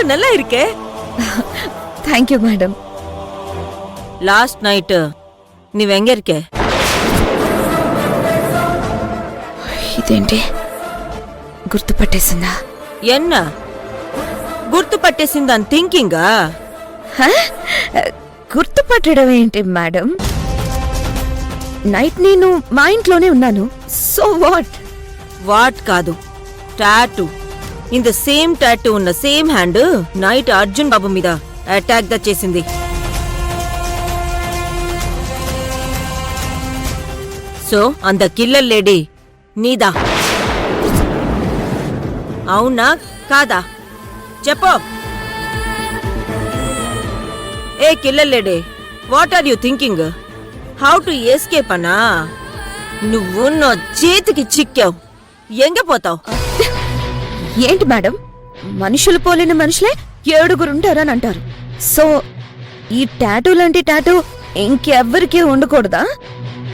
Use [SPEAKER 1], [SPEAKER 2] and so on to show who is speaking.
[SPEAKER 1] Tattoo நல்லா இருக்கே.
[SPEAKER 2] Thank you madam.
[SPEAKER 1] Last night நீ எங்க இருக்க?
[SPEAKER 2] ఇదేంటి గుర్తుపట్టేసిందా?
[SPEAKER 1] என்ன గుర్తుపట్టేసిందని థింకింగా?
[SPEAKER 2] గుర్తుపట్టడం ఏంటి మేడం? నైట్ నేను మా ఇంట్లోనే ఉన్నాను. So what?
[SPEAKER 1] వాట్ కాదు, tattoo. In the same tattoo ఉన్న సేమ్ హ్యాండ్ నైట్ అర్జున్ బాబు మీద అటాక్ దా చేసింది. సో అంద కిల్లర్ లేడీ నీదా? అవునా కాదా చెప్పు. ఏ killer lady, what are you thinking? How to escape అన్నా? నువ్వు నా చేతికి చిక్కావు, ఎంగ పోతావు?
[SPEAKER 2] ఏంటి మేడం, మనుషులు పోలిన మనుషులే 7 ఉంటారని అంటారు. సో ఈ టాటూ లాంటి టాటూ ఇంకెవ్వరికీ ఉండకూడదా?